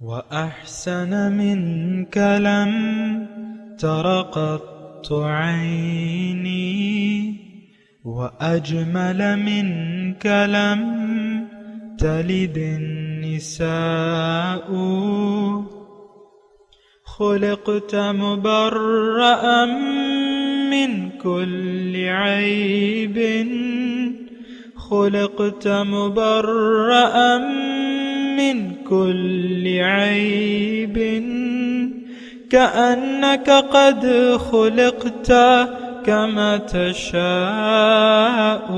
وأحسن منك لم تر قط عيني وأجمل منك لم تلد النساء خلقت مبرأ من كل عيب خلقت مبرأ من كل عيب كأنك قد خلقت كما تشاء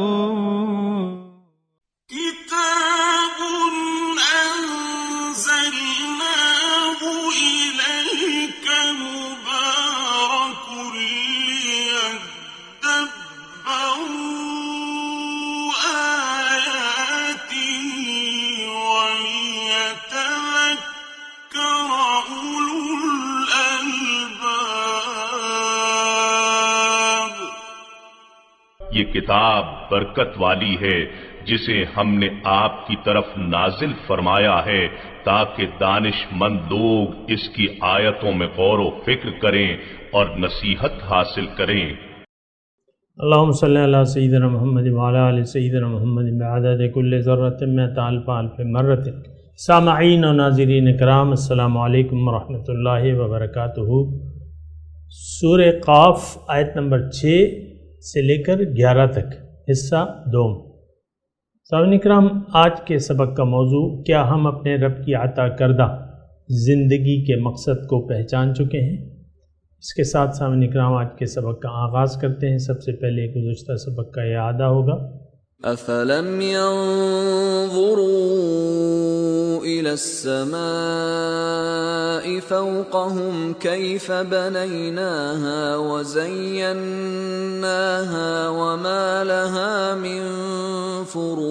كتاب أنزلناه إليك مبارك ليدبروا آياته وليتذكر أولو الألباب. یہ کتاب برکت والی ہے جسے ہم نے آپ کی طرف نازل فرمایا ہے تاکہ دانش مند لوگ اس کی آیتوں میں غور و فکر کریں اور نصیحت حاصل کریں. اللہم صلی علی سیدنا محمد وعلی آل سیدنا محمد بعدد کل ذرۃ مئۃ الف الف مرۃ. سامعین و ناظرین کرام، السلام علیکم ورحمۃ اللہ وبرکاتہ. سورہ قاف آیت نمبر 6 سے لے کر 11 تک، حصہ دوم. سامعین کرام، آج کے سبق کا موضوع، کیا ہم اپنے رب کی عطا کردہ زندگی کے مقصد کو پہچان چکے ہیں؟ اس کے ساتھ سامعین کرام آج کے سبق کا آغاز کرتے ہیں. سب سے پہلے گزشتہ سبق کا اعادہ ہوگا. أَفَلَمْ يَنظُرُوا إِلَى السَّمَاءِ فَوْقَهُمْ كَيْفَ بَنَيْنَاهَا وَزَيَّنَّاهَا وَمَا لَهَا مِن فُرُوجٍ.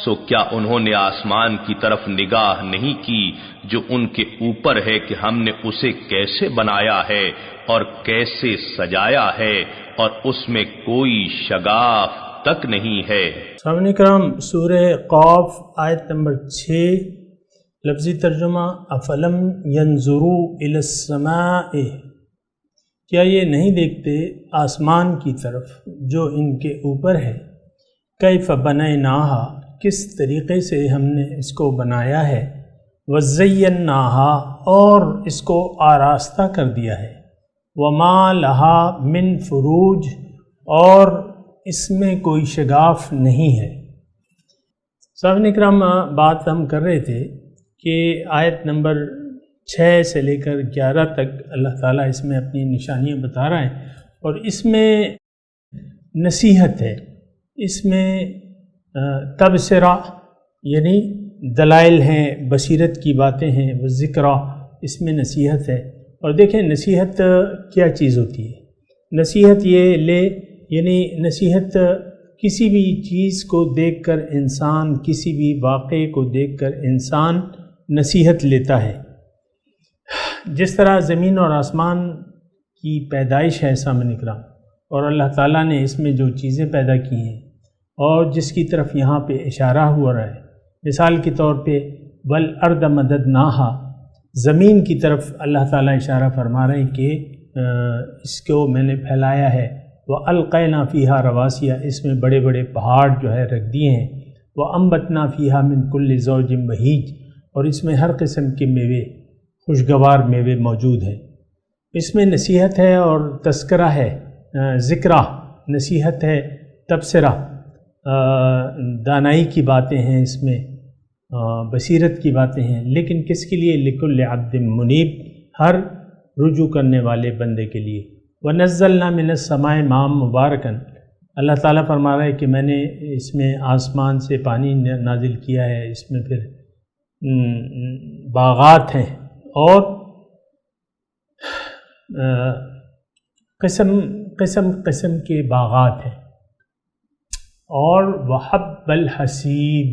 سو کیا انہوں نے آسمان کی طرف نگاہ نہیں کی جو ان کے اوپر ہے کہ ہم نے اسے کیسے بنایا ہے اور کیسے سجایا ہے اور اس میں کوئی شگاف تک نہیں ہے. سامعین کرام، سورہ قاف آیت نمبر 6، لفظی ترجمہ افلم ینظروا الی السماء، کیا یہ نہیں دیکھتے آسمان کی طرف جو ان کے اوپر ہے، کیف بنیناہا، کس طریقے سے ہم نے اس کو بنایا ہے، وزیناہا، اور اس کو آراستہ کر دیا ہے، وما لہا من فروج، اور اس میں کوئی شگاف نہیں ہے. سامعین کرام، بات ہم کر رہے تھے کہ آیت نمبر 6 سے لے کر 11 تک اللہ تعالیٰ اس میں اپنی نشانیاں بتا رہا ہے، اور اس میں نصیحت ہے، اس میں تبصرہ یعنی دلائل ہیں، بصیرت کی باتیں ہیں، وہ ذکرہ، اس میں نصیحت ہے. اور دیکھیں نصیحت کیا چیز ہوتی ہے. نصیحت یعنی نصیحت کسی بھی چیز کو دیکھ کر انسان، کسی بھی واقعے کو دیکھ کر انسان نصیحت لیتا ہے. جس طرح زمین اور آسمان کی پیدائش ہے سامعین کرام، اور اللہ تعالیٰ نے اس میں جو چیزیں پیدا کی ہیں اور جس کی طرف یہاں پہ اشارہ ہوا رہا ہے، مثال کے طور پہ والارض مددناہا، زمین کی طرف اللہ تعالیٰ اشارہ فرما رہے ہیں کہ اس کو میں نے پھیلایا ہے. وَأَلْقَيْنَا فِيهَا رَوَاسِيَ، اس میں بڑے بڑے پہاڑ جو ہے رکھ دیے ہیں. وَأَنبَتْنَا فِيهَا مِن كُلِّ زَوْجٍ بَهِيجٍ، اور اس میں ہر قسم کے میوے، خوشگوار میوے موجود ہیں. اس میں نصیحت ہے اور تذکرہ ہے، ذکرہ، نصیحت ہے، تبصرہ، دانائی کی باتیں ہیں، اس میں بصیرت کی باتیں ہیں. لیکن کس کے لیے؟ لِكُلِّ عَبْدٍ مُنِيبٍ، ہر رجوع کرنے والے بندے کے لیے. وَنَزَّلْنَا مِنَ السَّمَاءِ مَاءً مُبَارَكًا، اللہ تعالیٰ فرما رہا ہے کہ میں نے اس میں آسمان سے پانی نازل کیا ہے، اس میں پھر باغات ہیں اور قسم قسم کے باغات ہیں. اور وحب الحسید،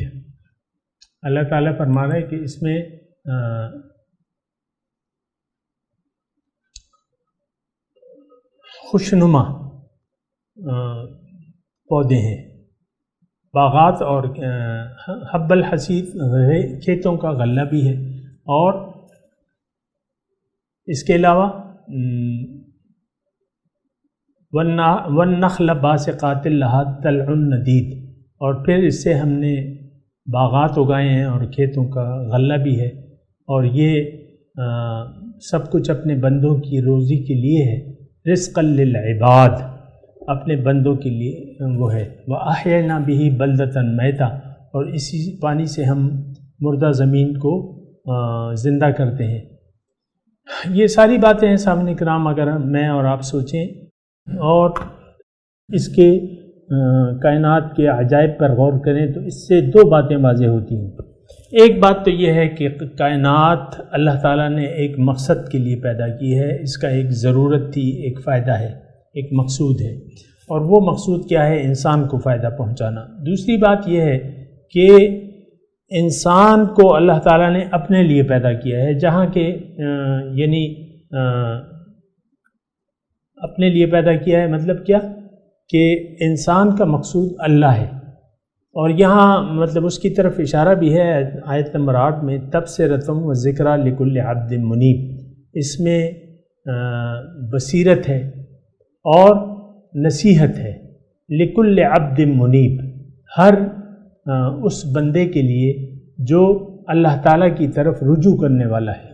اللہ تعالیٰ فرما رہا ہے کہ اس میں خوشنما پودے ہیں. باغات اور حب الحصید کھیتوں کا غلہ بھی ہے، اور اس کے علاوہ والنخل باسقات لها طلع ندید، اور پھر اس سے ہم نے باغات اگائے ہیں اور کھیتوں کا غلہ بھی ہے، اور یہ سب کچھ اپنے بندوں کی روزی کے لیے ہے، رزقا للعباد، اپنے بندوں کے لیے وہ ہے، وَأَحْيَيْنَا بِهِ بَلْدَةً مَيْتًا، اور اسی پانی سے ہم مردہ زمین کو زندہ کرتے ہیں۔ یہ ساری باتیں ہیں سامعین کرام، اگر میں اور آپ سوچیں اور اس کے کائنات کے عجائب پر غور کریں تو اس سے دو باتیں واضح ہوتی ہیں۔ ایک بات تو یہ ہے کہ کائنات اللہ تعالیٰ نے ایک مقصد کے لیے پیدا کی ہے، اس کا ایک ضرورت تھی، ایک فائدہ ہے، ایک مقصود ہے، اور وہ مقصود کیا ہے؟ انسان کو فائدہ پہنچانا۔ دوسری بات یہ ہے کہ انسان کو اللہ تعالیٰ نے اپنے لیے پیدا کیا ہے، جہاں کہ یعنی اپنے لیے پیدا کیا ہے مطلب کیا کہ انسان کا مقصود اللہ ہے، اور یہاں مطلب اس کی طرف اشارہ بھی ہے آیت نمبر 8 میں، تبصرۃ و ذکریٰ لکل عبد منیب، اس میں بصیرت ہے اور نصیحت ہے، لکل عبد منیب، ہر اس بندے کے لیے جو اللہ تعالیٰ کی طرف رجوع کرنے والا ہے۔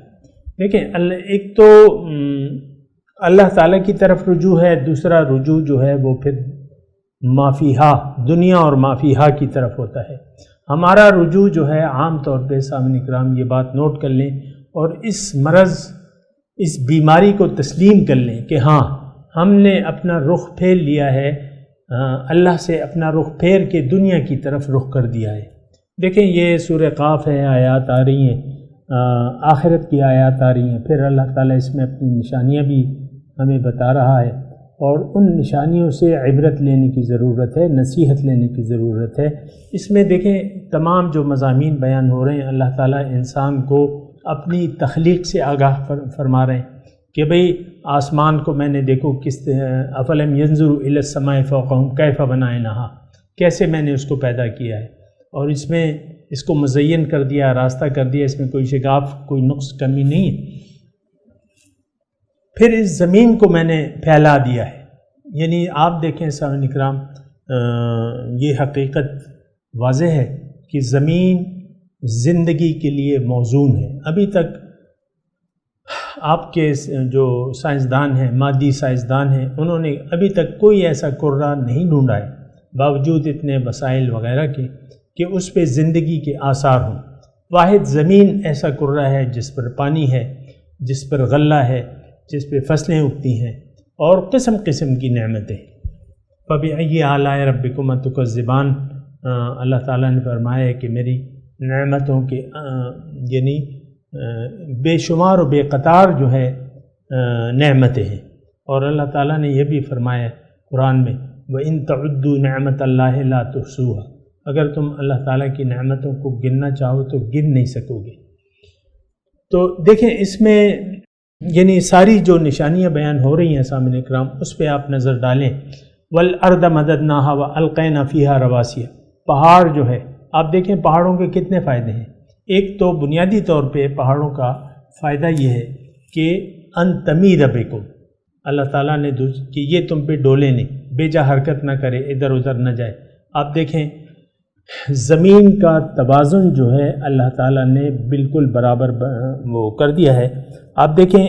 دیکھیں ایک تو اللہ تعالیٰ کی طرف رجوع ہے، دوسرا رجوع جو ہے وہ پھر مافیہا، دنیا اور مافیہا کی طرف ہوتا ہے۔ ہمارا رجوع جو ہے عام طور پہ سامعین کرام یہ بات نوٹ کر لیں، اور اس مرض، اس بیماری کو تسلیم کر لیں کہ ہاں ہم نے اپنا رخ پھیر لیا ہے، اللہ سے اپنا رخ پھیر کے دنیا کی طرف رخ کر دیا ہے۔ دیکھیں یہ سورہ قاف ہے، آیات آ رہی ہیں، آخرت کی آیات آ رہی ہیں، پھر اللہ تعالیٰ اس میں اپنی نشانیاں بھی ہمیں بتا رہا ہے، اور ان نشانیوں سے عبرت لینے کی ضرورت ہے، نصیحت لینے کی ضرورت ہے۔ اس میں دیکھیں تمام جو مضامین بیان ہو رہے ہیں، اللہ تعالیٰ انسان کو اپنی تخلیق سے آگاہ فرما رہے ہیں کہ بھئی آسمان کو میں نے دیکھو کس افلم ينظروا الى السماء فوقهم کیف بنائناہا، کیسے میں نے اس کو پیدا کیا ہے، اور اس میں اس کو مزین کر دیا، راستہ کر دیا، اس میں کوئی شگاف، کوئی نقص، کمی نہیں ہے۔ پھر اس زمین کو میں نے پھیلا دیا ہے، یعنی آپ دیکھیں سامعین کرام، یہ حقیقت واضح ہے کہ زمین زندگی کے لیے موزون ہے۔ ابھی تک آپ کے جو سائنسدان ہیں، مادی سائنسدان ہیں، انہوں نے ابھی تک کوئی ایسا کرہ نہیں ڈھونڈا ہے، باوجود اتنے وسائل وغیرہ کے، کہ اس پہ زندگی کے آثار ہوں۔ واحد زمین ایسا کرہ ہے جس پر پانی ہے، جس پر غلہ ہے، جس پہ فصلیں اگتی ہیں، اور قسم قسم کی نعمتیں۔ فَبِأَيِّ آلَاءِ رَبِّكُمَا تُكَذِّبَانِ، اللہ تعالیٰ نے فرمایا ہے کہ میری نعمتوں کے یعنی بے شمار و بے قطار جو ہے نعمتیں ہیں، اور اللہ تعالیٰ نے یہ بھی فرمایا قرآن میں، وَإِن تَعُدُّوا نِعْمَتَ اللَّهِ لَا تُحْصُوهَا، اگر تم اللہ تعالیٰ کی نعمتوں کو گننا چاہو تو گن نہیں سکو گے۔ تو دیکھیں اس میں یعنی ساری جو نشانیاں بیان ہو رہی ہیں سامعین کرام، اس پہ آپ نظر ڈالیں۔ وَالْأَرْضَ مَدَدْنَاهَا وَأَلْقَيْنَا فِيهَا رَوَاسِيَ، پہاڑ جو ہے آپ دیکھیں پہاڑوں کے کتنے فائدے ہیں۔ ایک تو بنیادی طور پہ پہاڑوں کا فائدہ یہ ہے کہ ان تمید بکم، اللہ تعالیٰ نے کہ یہ تم پہ ڈولے نہیں، بے جا حرکت نہ کرے، ادھر ادھر نہ جائے۔ آپ دیکھیں زمین کا توازن جو ہے اللہ تعالیٰ نے بالکل برابر وہ کر دیا ہے۔ آپ دیکھیں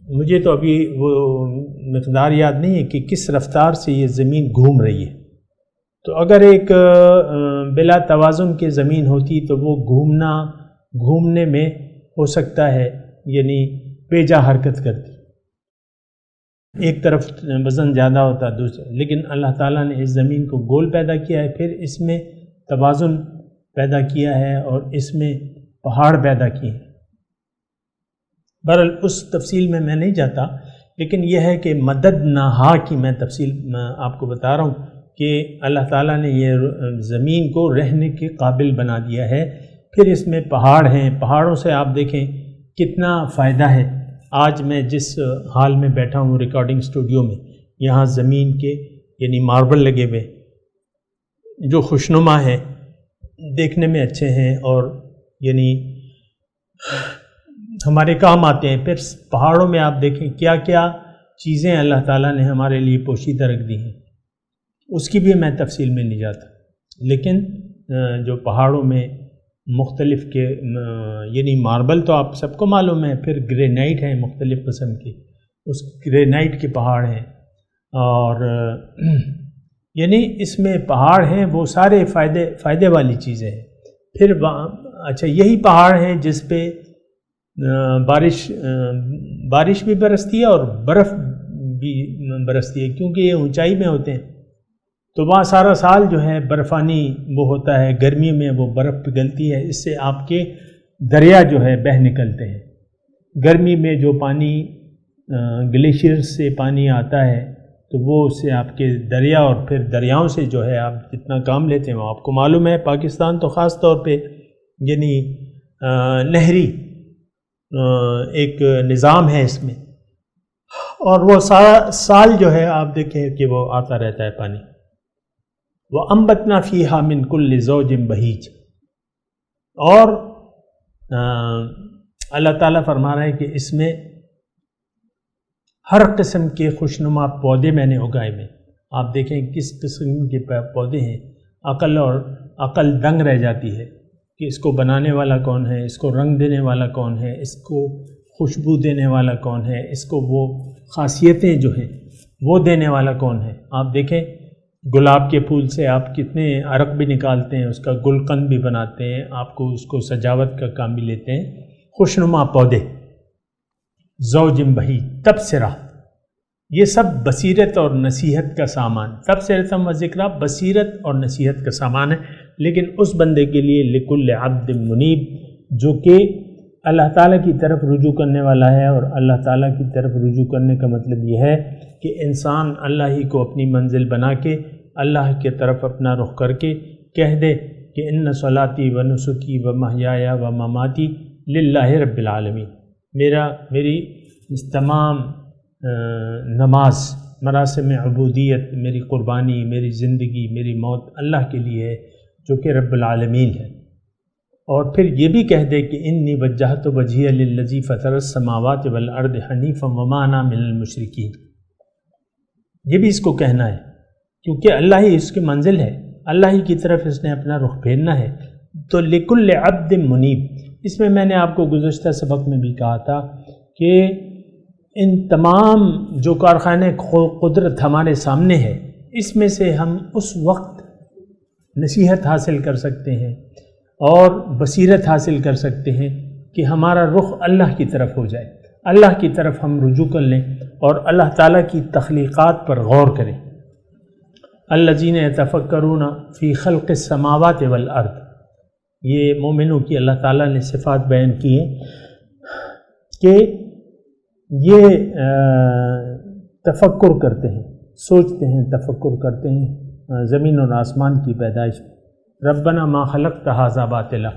مجھے تو ابھی وہ مقدار یاد نہیں ہے کہ کس رفتار سے یہ زمین گھوم رہی ہے، تو اگر ایک بلا توازن کی زمین ہوتی تو وہ گھومنے میں ہو سکتا ہے یعنی بے جا حرکت کرتی، ایک طرف وزن زیادہ ہوتا دوسرے، لیکن اللہ تعالیٰ نے اس زمین کو گول پیدا کیا ہے، پھر اس میں توازن پیدا کیا ہے اور اس میں پہاڑ پیدا کیے ہیں۔ بہرحال اس تفصیل میں نہیں جاتا، لیکن یہ ہے کہ مدد نہا کی میں تفصیل آپ کو بتا رہا ہوں کہ اللہ تعالیٰ نے یہ زمین کو رہنے کے قابل بنا دیا ہے۔ پھر اس میں پہاڑ ہیں، پہاڑوں سے آپ دیکھیں کتنا فائدہ ہے۔ آج میں جس حال میں بیٹھا ہوں ریکارڈنگ اسٹوڈیو میں، یہاں زمین کے یعنی ماربل لگے ہوئے، جو خوشنما ہیں، دیکھنے میں اچھے ہیں اور یعنی ہمارے کام آتے ہیں. پھر پہاڑوں میں آپ دیکھیں کیا کیا چیزیں اللہ تعالیٰ نے ہمارے لیے پوشیدہ رکھ دی ہیں، اس کی بھی میں تفصیل میں نہیں جاتا. لیکن جو پہاڑوں میں مختلف کے یعنی ماربل تو آپ سب کو معلوم ہے، پھر گرینائٹ ہیں مختلف قسم کے، اس گرینائٹ کے پہاڑ ہیں، اور یعنی اس میں پہاڑ ہیں وہ سارے فائدے والی چیزیں ہیں. پھر اچھا یہی پہاڑ ہیں جس پہ بارش بھی برستی ہے اور برف بھی برستی ہے، کیونکہ یہ اونچائی میں ہوتے ہیں تو وہاں سارا سال جو ہے برفانی وہ ہوتا ہے، گرمی میں وہ برف پگھلتی ہے، اس سے آپ کے دریا جو ہے بہہ نکلتے ہیں. گرمی میں جو پانی گلیشیئر سے پانی آتا ہے تو وہ اس سے آپ کے دریا اور پھر دریاؤں سے جو ہے آپ جتنا کام لیتے ہیں وہ آپ کو معلوم ہے. پاکستان تو خاص طور پہ یعنی نہری ایک نظام ہے اس میں، اور وہ سارا سال جو ہے آپ دیکھیں کہ وہ آتا رہتا ہے پانی. وَأَنبَتْنَا فِيهَا مِن كُلِّ زَوْجٍ بَهِيجٍ. اور اللہ تعالیٰ فرما رہا ہے کہ اس میں ہر قسم کے خوشنما پودے میں نے اگائے میں. آپ دیکھیں کس قسم کے پودے ہیں، عقل دنگ رہ جاتی ہے کہ اس کو بنانے والا کون ہے، اس کو رنگ دینے والا کون ہے، اس کو خوشبو دینے والا کون ہے، اس کو وہ خاصیتیں جو ہیں وہ دینے والا کون ہے. آپ دیکھیں گلاب کے پھول سے آپ کتنے عرق بھی نکالتے ہیں، اس کا گلقند بھی بناتے ہیں، آپ کو اس کو سجاوٹ کا کام بھی لیتے ہیں. خوشنما پودے، زوج بہی، تبصرہ، یہ سب بصیرت اور نصیحت کا سامان. تبصرۃ و ذکرہ بصیرت اور نصیحت کا سامان ہے، لیکن اس بندے کے لیے لکل عبد منیب جو کہ اللہ تعالیٰ کی طرف رجوع کرنے والا ہے. اور اللہ تعالیٰ کی طرف رجوع کرنے کا مطلب یہ ہے کہ انسان اللہ ہی کو اپنی منزل بنا کے اللہ کی طرف اپنا رخ کر کے کہہ دے کہ ان صلاتی و نسکی و محیایا و مماتی للہ رب العالمین. میری تمام نماز، مراسم عبودیت، میری قربانی، میری زندگی، میری موت اللہ کے لیے ہے جو کہ رب العالمین ہے. اور پھر یہ بھی کہہ دے کہ انی وجہت وجہی للذی فطر السماوات والارض حنیفا وما انا من المشرکین. یہ بھی اس کو کہنا ہے کیونکہ اللہ ہی اس کی منزل ہے، اللہ ہی کی طرف اس نے اپنا رخ پھیرنا ہے. تو لکل عبد منیب، اس میں نے آپ کو گزشتہ سبق میں بھی کہا تھا کہ ان تمام جو کارخانے قدرت ہمارے سامنے ہے، اس میں سے ہم اس وقت نصیحت حاصل کر سکتے ہیں اور بصیرت حاصل کر سکتے ہیں کہ ہمارا رخ اللہ کی طرف ہو جائے، اللہ کی طرف ہم رجوع کر لیں اور اللہ تعالیٰ کی تخلیقات پر غور کریں. الذین یتفکرون فی خلق السماوات والارض، یہ مومنوں کی اللہ تعالیٰ نے صفات بیان کی ہیں کہ یہ تفکر کرتے ہیں، سوچتے ہیں، تفکر کرتے ہیں زمین اور آسمان کی پیدائش میں. ربنا ما خلقت ھذا باطلا،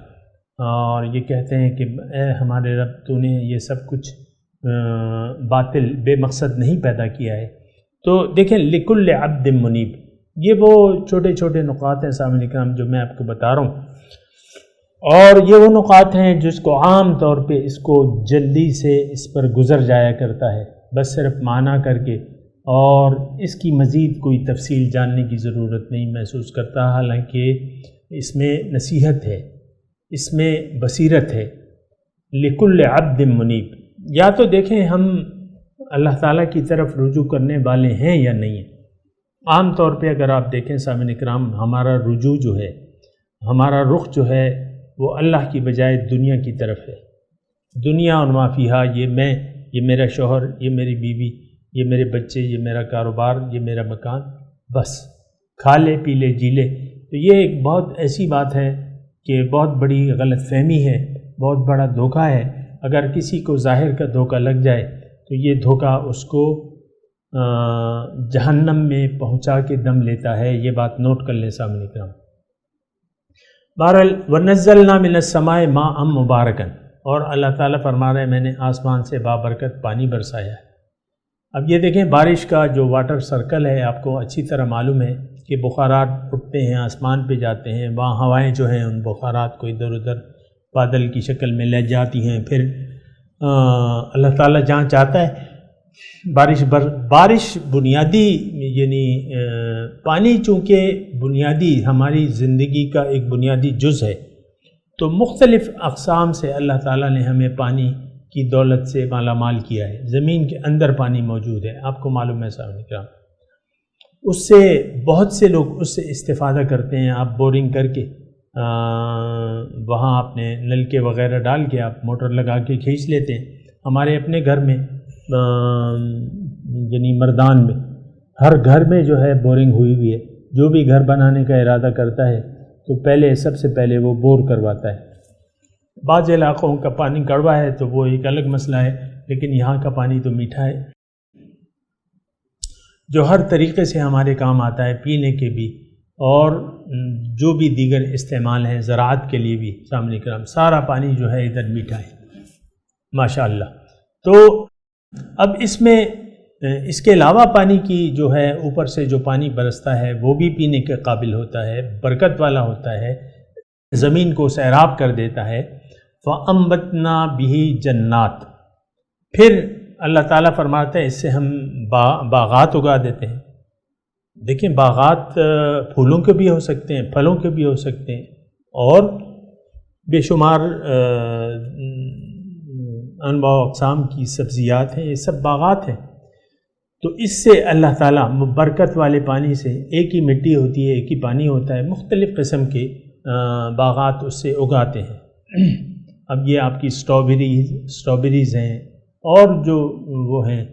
اور یہ کہتے ہیں کہ اے ہمارے رب تو نے یہ سب کچھ باطل بے مقصد نہیں پیدا کیا ہے. تو دیکھیں لکل عبد منیب، یہ وہ چھوٹے چھوٹے نقاط ہیں سامعین کرام جو میں آپ کو بتا رہا ہوں، اور یہ وہ نقاط ہیں جس کو عام طور پہ اس کو جلدی سے اس پر گزر جایا کرتا ہے، بس صرف معنی کر کے، اور اس کی مزید کوئی تفصیل جاننے کی ضرورت نہیں محسوس کرتا. حالانکہ اس میں نصیحت ہے، اس میں بصیرت ہے. لکل عبد منیب، یا تو دیکھیں ہم اللہ تعالیٰ کی طرف رجوع کرنے والے ہیں یا نہیں ہیں. عام طور پہ اگر آپ دیکھیں سامعین اکرام، ہمارا رجوع جو ہے، ہمارا رخ جو ہے وہ اللہ کی بجائے دنیا کی طرف ہے. دنیا اور ما فیہا، یہ میں، یہ میرا شوہر، یہ میری بیوی، یہ میرے بچے، یہ میرا کاروبار، یہ میرا مکان، بس کھا لے پی لے جی لے. تو یہ ایک بہت ایسی بات ہے کہ بہت بڑی غلط فہمی ہے، بہت بڑا دھوکہ ہے. اگر کسی کو ظاہر کا دھوکہ لگ جائے تو یہ دھوکہ اس کو جہنم میں پہنچا کے دم لیتا ہے. یہ بات نوٹ کر لیں سامنے کرام. بہرحال وَنَزَّلْنَا مِنَ السَّمَاءِ مَاءً مُبَارَكًا، اور اللہ تعالیٰ فرما رہے ہیں میں نے آسمان سے بابرکت پانی برسایا ہے. اب یہ دیکھیں بارش کا جو واٹر سرکل ہے، آپ کو اچھی طرح معلوم ہے کہ بخارات اٹھتے ہیں، آسمان پہ جاتے ہیں، وہاں ہوائیں جو ہیں ان بخارات کو ادھر ادھر بادل کی شکل میں لے جاتی ہیں، پھر اللہ تعالیٰ جہاں چاہتا ہے بارش بنیادی یعنی پانی چونکہ بنیادی ہماری زندگی کا ایک بنیادی جز ہے، تو مختلف اقسام سے اللہ تعالیٰ نے ہمیں پانی کی دولت سے مالا مال کیا ہے۔ زمین کے اندر پانی موجود ہے، آپ کو معلوم ہے صاحب کرام، اس سے بہت سے لوگ اس سے استفادہ کرتے ہیں۔ آپ بورنگ کر کے وہاں اپنے نلکے وغیرہ ڈال کے آپ موٹر لگا کے کھینچ لیتے ہیں۔ ہمارے اپنے گھر میں یعنی مردان میں ہر گھر میں جو ہے بورنگ ہوئی ہے۔ جو بھی گھر بنانے کا ارادہ کرتا ہے تو سب سے پہلے وہ بور کرواتا ہے۔ بعض علاقوں کا پانی کڑوا ہے تو وہ ایک الگ مسئلہ ہے، لیکن یہاں کا پانی تو میٹھا ہے، جو ہر طریقے سے ہمارے کام آتا ہے، پینے کے بھی اور جو بھی دیگر استعمال ہیں، زراعت کے لیے بھی۔ سامنے کرام سارا پانی جو ہے ادھر میٹھا ہے ماشاءاللہ۔ تو اب اس میں اس کے علاوہ پانی کی جو ہے اوپر سے جو پانی برستا ہے وہ بھی پینے کے قابل ہوتا ہے، برکت والا ہوتا ہے، زمین کو سیراب کر دیتا ہے۔ فَأَنبَتْنَا بِهِ جَنَّاتٍ، پھر اللہ تعالیٰ فرماتا ہے اس سے ہم باغات اگا دیتے ہیں۔ دیکھیں باغات پھولوں کے بھی ہو سکتے ہیں، پھلوں کے بھی ہو سکتے ہیں، اور بے شمار انواع و اقسام کی سبزیات ہیں، یہ سب باغات ہیں۔ تو اس سے اللہ تعالیٰ برکت والے پانی سے، ایک ہی مٹی ہوتی ہے، ایک ہی پانی ہوتا ہے، مختلف قسم کے باغات اس سے اگاتے ہیں۔ اب یہ آپ کی اسٹرابیریز ہیں اور جو وہ ہیں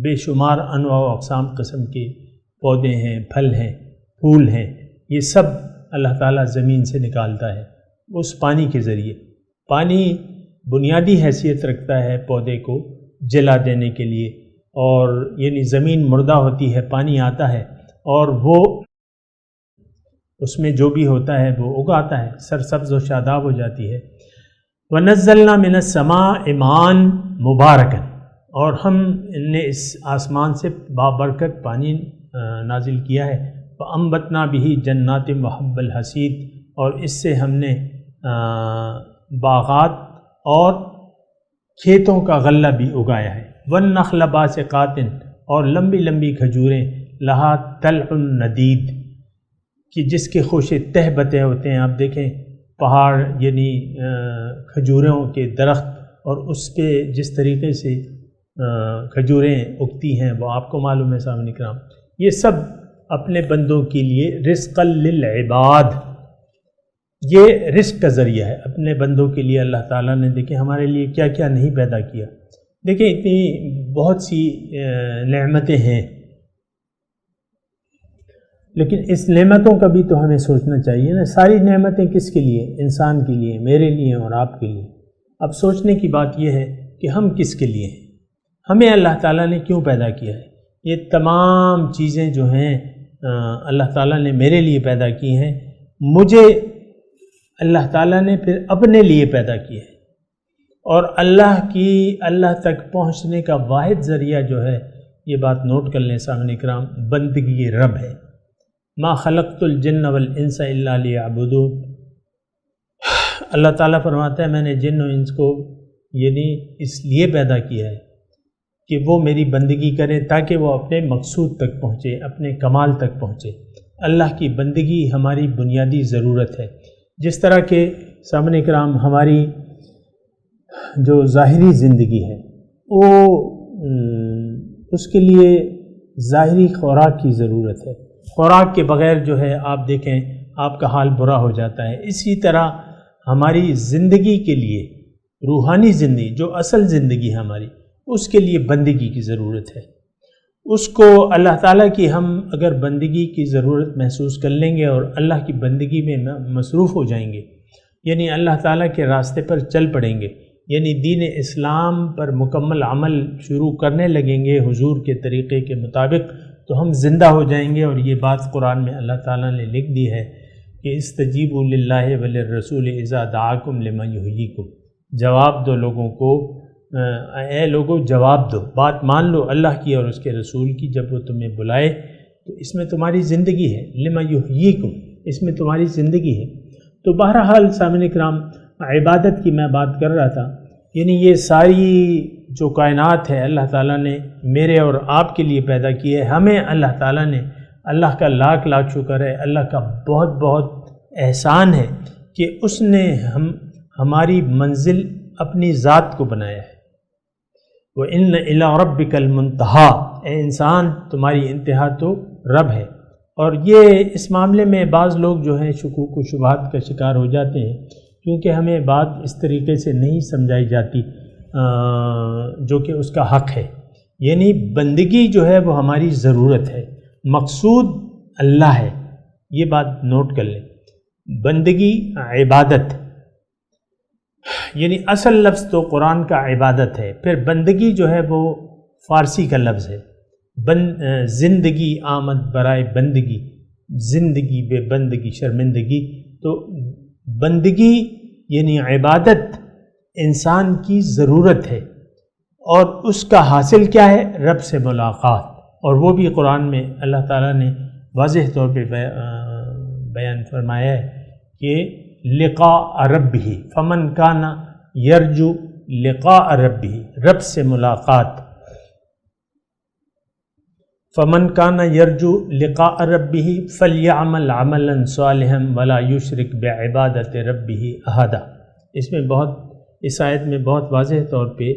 بے شمار انواع و اقسام قسم کے پودے ہیں، پھل ہیں، پھول ہیں، یہ سب اللہ تعالیٰ زمین سے نکالتا ہے اس پانی کے ذریعے۔ پانی بنیادی حیثیت رکھتا ہے پودے کو جلا دینے کے لیے، اور یعنی زمین مردہ ہوتی ہے، پانی آتا ہے اور وہ اس میں جو بھی ہوتا ہے وہ اگاتا ہے، سرسبز و شاداب ہو جاتی ہے۔ وَنَزَّلْنَا مِنَ السَّمَاءِ مَاءً مُبَارَكًا، اور ہم نے اس آسمان سے بابرکت پانی نازل کیا ہے۔ فَأَنبَتْنَا بِهِ جَنَّاتٍ وَحَبَّ الْحَصِيدِ، اور اس سے ہم نے باغات اور کھیتوں کا غلہ بھی اگایا ہے۔ وَالنَّخْلَ بَاسِقَاتٍ، اور لمبی لمبی کھجوریں، لَهَا طَلْعٌ نَضِيدٌ، کہ جس کے خوشے تہ بتے ہوتے ہیں۔ آپ دیکھیں پہاڑ یعنی کھجوروں کے درخت، اور اس پہ جس طریقے سے کھجوریں اگتی ہیں وہ آپ کو معلوم ہے سامنے کرام۔ یہ سب اپنے بندوں کے لیے رزقا للعباد، یہ رزق کا ذریعہ ہے اپنے بندوں کے لیے۔ اللہ تعالیٰ نے دیکھیں ہمارے لیے کیا کیا نہیں پیدا کیا۔ دیکھیں اتنی بہت سی نعمتیں ہیں، لیکن اس نعمتوں کا بھی تو ہمیں سوچنا چاہیے نا۔ ساری نعمتیں کس کے لیے؟ انسان کے لیے، میرے لیے اور آپ کے لیے۔ اب سوچنے کی بات یہ ہے کہ ہم کس کے لیے ہیں، ہمیں اللہ تعالیٰ نے کیوں پیدا کیا ہے۔ یہ تمام چیزیں جو ہیں اللہ تعالیٰ نے میرے لیے پیدا کی ہیں، مجھے اللہ تعالیٰ نے پھر اپنے لیے پیدا کیا ہے، اور اللہ تک پہنچنے کا واحد ذریعہ جو ہے، یہ بات نوٹ کر لیں سامعین کرام، بندگی رب ہے۔ ما خلقت الجن والانس الا لیعبدون، اللہ تعالیٰ فرماتا ہے میں نے جن و انس کو یعنی اس لیے پیدا کیا ہے کہ وہ میری بندگی کرے، تاکہ وہ اپنے مقصود تک پہنچے، اپنے کمال تک پہنچے۔ اللہ کی بندگی ہماری بنیادی ضرورت ہے۔ جس طرح کہ سامعین کرام ہماری جو ظاہری زندگی ہے وہ اس کے لیے ظاہری خوراک کی ضرورت ہے، خوراک کے بغیر جو ہے آپ دیکھیں آپ کا حال برا ہو جاتا ہے۔ اسی طرح ہماری زندگی کے لیے، روحانی زندگی جو اصل زندگی ہے ہماری، اس کے لیے بندگی کی ضرورت ہے۔ اس کو اللہ تعالیٰ کی ہم اگر بندگی کی ضرورت محسوس کر لیں گے اور اللہ کی بندگی میں مصروف ہو جائیں گے، یعنی اللہ تعالیٰ کے راستے پر چل پڑیں گے، یعنی دین اسلام پر مکمل عمل شروع کرنے لگیں گے حضور کے طریقے کے مطابق، تو ہم زندہ ہو جائیں گے۔ اور یہ بات قرآن میں اللہ تعالیٰ نے لکھ دی ہے کہ استجیبوا للہ وللرسول اذا دعاکم لما یحییکم، جواب دو لوگوں کو، اے لوگوں جواب دو، بات مان لو اللہ کی اور اس کے رسول کی جب وہ تمہیں بلائے تو اس میں تمہاری زندگی ہے، لما یحییکم، اس میں تمہاری زندگی ہے۔ تو بہرحال سامعین کرام، عبادت کی میں بات کر رہا تھا، یعنی یہ ساری جو کائنات ہے اللہ تعالیٰ نے میرے اور آپ کے لیے پیدا کی ہے، ہمیں اللہ تعالیٰ نے، اللہ کا لاکھ لاکھ شکر ہے، اللہ کا بہت بہت احسان ہے کہ اس نے ہماری منزل اپنی ذات کو بنایا ہے۔ وَإِنَّ إِلَىٰ رَبِّكَ الْمُنتَهَىٰ، اے انسان تمہاری انتہا تو رب ہے۔ اور یہ اس معاملے میں بعض لوگ جو ہیں شکوک و شبہات کا شکار ہو جاتے ہیں، کیونکہ ہمیں بات اس طریقے سے نہیں سمجھائی جاتی جو کہ اس کا حق ہے۔ یعنی بندگی جو ہے وہ ہماری ضرورت ہے، مقصود اللہ ہے، یہ بات نوٹ کر لیں۔ بندگی عبادت، یعنی اصل لفظ تو قرآن کا عبادت ہے، پھر بندگی جو ہے وہ فارسی کا لفظ ہے۔ زندگی آمد برائے بندگی، زندگی بے بندگی شرمندگی، تو بندگی یعنی عبادت انسان کی ضرورت ہے، اور اس کا حاصل کیا ہے؟ رب سے ملاقات۔ اور وہ بھی قرآن میں اللہ تعالیٰ نے واضح طور پہ بیان فرمایا ہے کہ لقاء ربہ، فمن کان یرجو لقاء ربہ، رب سے ملاقات۔ فمن کان یرجو لقاء ربہ فلیعمل عملا صالحا ولا یشرک بعبادت ربہ احدا۔ اس میں اس آیت میں بہت واضح طور پہ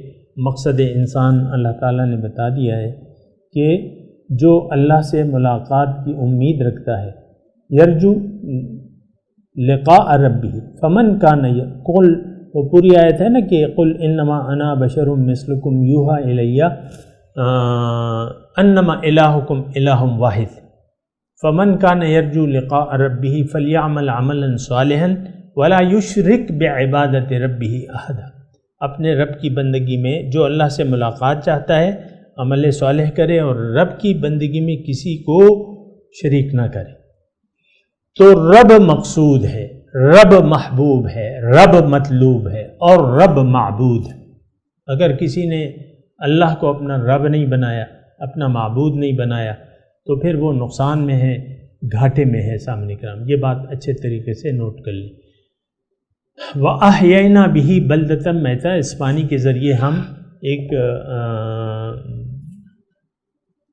مقصد انسان اللہ تعالیٰ نے بتا دیا ہے کہ جو اللہ سے ملاقات کی امید رکھتا ہے، یرجو لقاء ربہ، فمن کان قل، وہ پوری آیت ہے نا کہ قل انما انا بشر مثلکم یوحی الی انما الہکم الہ واحد، فمن کان یرجو لقاء ربہ فلیعمل عملا صالحا ولا یشرک بعبادت ربہ احدا۔ اپنے رب کی بندگی میں جو اللہ سے ملاقات چاہتا ہے عمل صالح کرے، اور رب کی بندگی میں کسی کو شریک نہ کرے۔ تو رب مقصود ہے، رب محبوب ہے، رب مطلوب ہے، اور رب معبود ہے۔ اگر کسی نے اللہ کو اپنا رب نہیں بنایا، اپنا معبود نہیں بنایا، تو پھر وہ نقصان میں ہے، گھاٹے میں ہے۔ سامنے کرام یہ بات اچھے طریقے سے نوٹ کر لیں۔ وَأَحْيَيْنَا بِهِ بَلْدَةً مَيْتًا، اس پانی کے ذریعے ہم ایک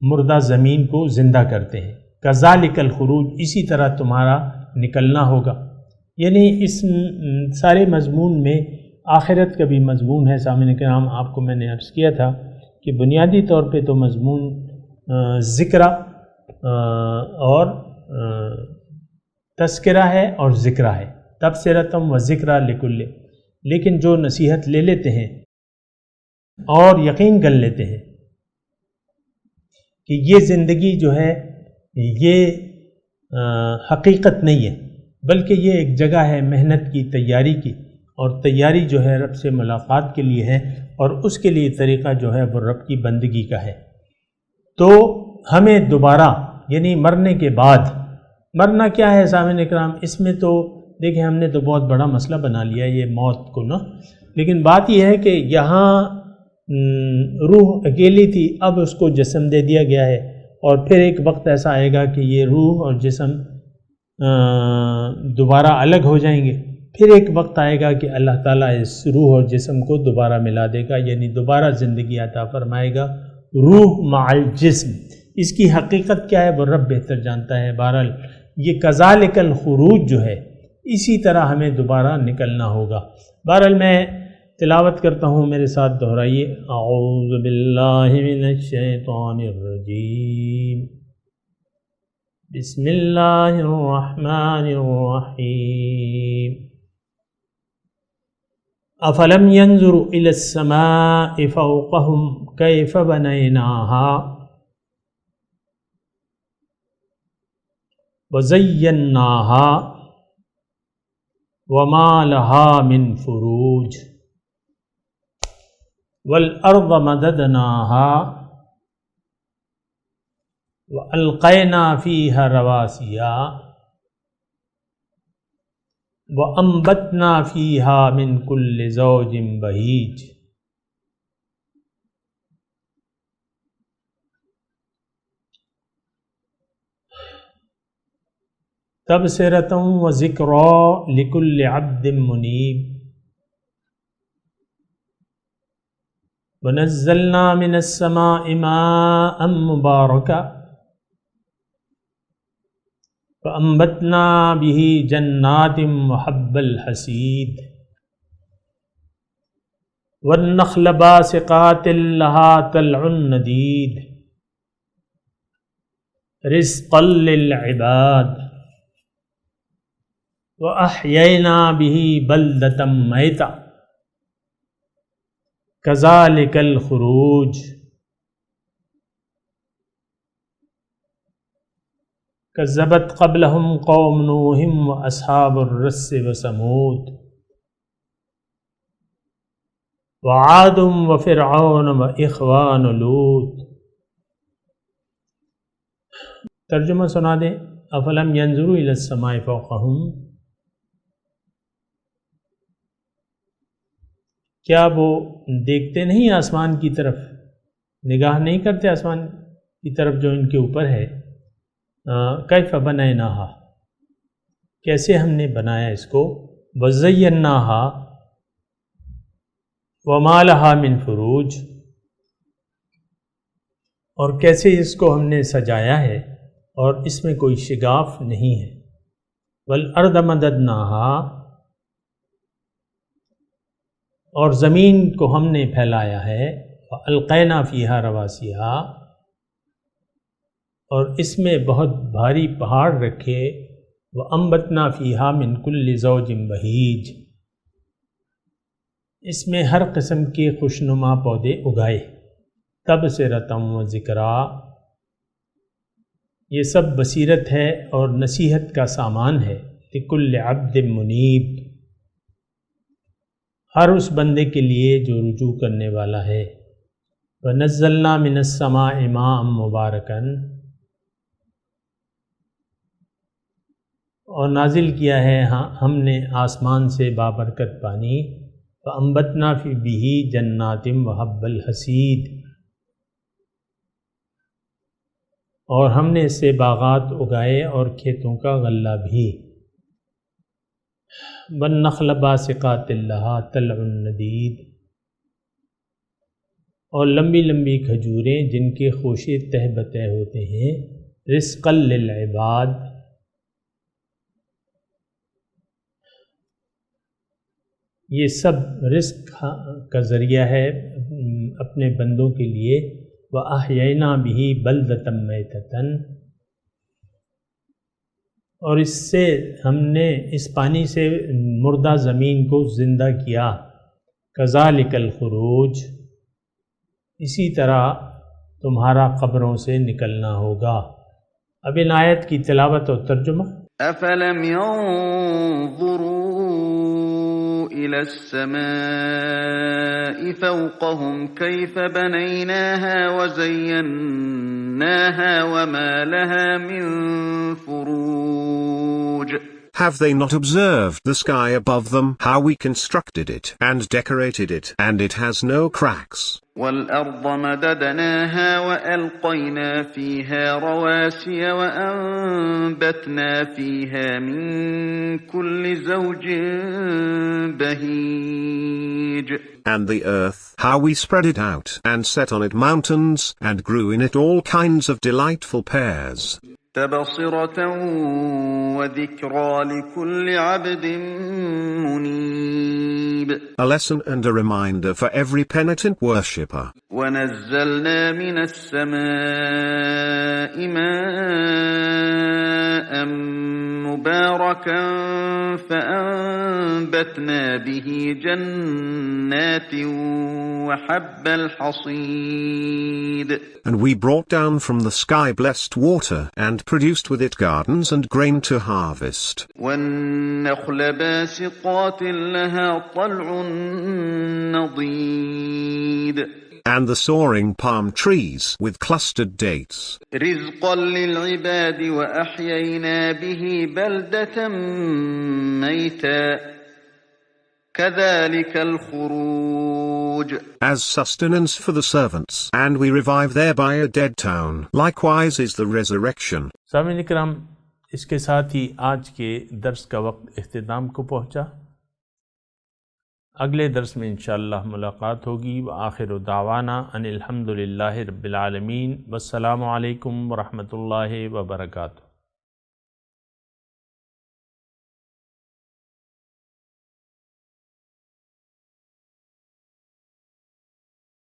مردہ زمین کو زندہ کرتے ہیں۔ کذالک الخروج، اسی طرح تمہارا نکلنا ہوگا۔ یعنی اس سارے مضمون میں آخرت کا بھی مضمون ہے۔ سامعین کرام، آپ کو میں نے عرض کیا تھا کہ بنیادی طور پہ تو مضمون ذکرہ اور تذکرہ ہے اور ذکرہ ہے، تبصرۃ و ذکرہ لکل، لیکن جو نصیحت لے لیتے ہیں اور یقین کر لیتے ہیں کہ یہ زندگی جو ہے یہ حقیقت نہیں ہے، بلکہ یہ ایک جگہ ہے محنت کی، تیاری کی، اور تیاری جو ہے رب سے ملاقات کے لیے ہے، اور اس کے لیے طریقہ جو ہے وہ رب کی بندگی کا ہے۔ تو ہمیں دوبارہ یعنی مرنے کے بعد، مرنا کیا ہے سامعین اکرام، اس میں تو دیکھیں ہم نے تو بہت بڑا مسئلہ بنا لیا یہ موت کو نا، لیکن بات یہ ہے کہ یہاں روح اکیلی تھی، اب اس کو جسم دے دیا گیا ہے، اور پھر ایک وقت ایسا آئے گا کہ یہ روح اور جسم دوبارہ الگ ہو جائیں گے۔ پھر ایک وقت آئے گا کہ اللہ تعالیٰ اس روح اور جسم کو دوبارہ ملا دے گا، یعنی دوبارہ زندگی عطا فرمائے گا، روح مع الجسم۔ اس کی حقیقت کیا ہے وہ رب بہتر جانتا ہے۔ بہرحال یہ کذالک الخروج جو ہے، اسی طرح ہمیں دوبارہ نکلنا ہوگا۔ بہرحال میں تلاوت کرتا ہوں، میرے ساتھ دہرائیے۔ اعوذ باللہ من الشیطان الرجیم، بسم اللہ الرحمن الرحیم۔ افلم ينظروا الى السماء فوقهم كيف بنيناها وزيناها وما لها من فروج والارض مددناها والقينا فيها رواسي وَأَنبَتْنَا فِيهَا مِن كُلِّ زَوْجٍ بَهِيجٍ۔ تبصرة وذکری لکل عبد منیب ونزلنا من السماء ماء مبارکا فأنبتنا به جنات وحب الحصید والنخل باسقات لها طلع نضید رزقا للعباد وأحيينا به بلدة ميتا كذلك الخروج كذبت قبلهم قوم نوح وأصحاب الرس وثمود وعاد وفرعون وإخوان لوط. ترجمہ سنا دیں. افلم ينظروا الى السماء فوقهم، کیا وہ دیکھتے نہیں آسمان کی طرف، نگاہ نہیں کرتے آسمان کی طرف جو ان کے اوپر ہے. کیف بنیناہا، کیسے ہم نے بنایا اس کو. وزیناہا وما لہا من فروج، اور کیسے اس کو ہم نے سجایا ہے اور اس میں کوئی شگاف نہیں ہے. والارض مددناہا، اور زمین کو ہم نے پھیلایا ہے. والقینا فیہا رواسیہا، اور اس میں بہت بھاری پہاڑ رکھے. وانبتنا فیہا من کل زوج بہیج، اس میں ہر قسم کے خوشنما پودے اگائے. تبصرۃ و ذکریٰ، یہ سب بصیرت ہے اور نصیحت کا سامان ہے. لکل عبد منیب، ہر اس بندے کے لیے جو رجوع کرنے والا ہے. ونزلنا من السماء ماء مبارکا، اور نازل کیا ہے ہم نے آسمان سے بابرکت پانی. فانبتنا بہ جنات وحب الحصید، اور ہم نے اس سے باغات اگائے اور کھیتوں کا غلہ بھی. والنخل باسقات لہا طلع نضید، اور لمبی لمبی کھجوریں جن کے خوشے تہ بتہ ہوتے ہیں. رزقا للعباد، یہ سب رزق کا ذریعہ ہے اپنے بندوں کے لیے. وَأَحْيَيْنَا بِهِ بَلْدَةً مَيْتَةً، اور اس سے ہم نے اس پانی سے مردہ زمین کو زندہ کیا. كَذَلِكَ الْخُرُوجُ، اسی طرح تمہارا قبروں سے نکلنا ہوگا. اب ان آیت کی تلاوت اور ترجمہ. أَفَلَمْ يَنظُرُوا إِلَى السَّمَاءِ فَوْقَهُمْ كَيْفَ بَنَيْنَاهَا وَزَيَّنَّاهَا وَمَا لَهَا مِن فُرُوجٍ. Have they not observed the sky above them, how we constructed it and decorated it, and it has no cracks? وَالْأَرْضَ مَدَدْنَاهَا وَأَلْقَيْنَا فِيهَا رَوَاسِيَ وَأَنبَتْنَا فِيهَا مِن كُلِّ زَوْجٍ بَهِيجٍ. And the earth, how we spread it out and set on it mountains, and grew in it all kinds of delightful pears. تَبْصِرَةً وَذِكْرَى لِكُلِّ عَبْدٍ مُنِيبٍ. A lesson and a reminder for every penitent worshipper. وَنَزَّلْنَا مِنَ السَّمَاءِ مَاءً مُبَارَكًا فَأَنبَتْنَا بِهِ جَنَّاتٍ وَحَبَّ الْحَصِيدِ. And we brought down from the sky blessed water, and produced with it gardens and grain to harvest. وَالنَّخْلَ بَاسِقَاتٍ لَهَا طَلْعٌ نَضِيدٌ. And the soaring palm trees with clustered dates. رِزْقًا لِلْعِبَادِ وَأَحْيَيْنَا بِهِ بَلْدَةً مَيْتًا كَذَلِكَ الْخُرُوجُ. As sustenance for the servants, and we revive thereby a dead town. Likewise is the resurrection. سامعین کرام، اس کے ساتھ ہی آج کے درس کا وقت اختتام کو پہنچا۔ اگلے درس میں انشاءاللہ ملاقات ہوگی۔ وآخر دعوانا ان الحمدللہ رب العالمین، والسلام علیکم ورحمۃ اللہ وبرکاتہ۔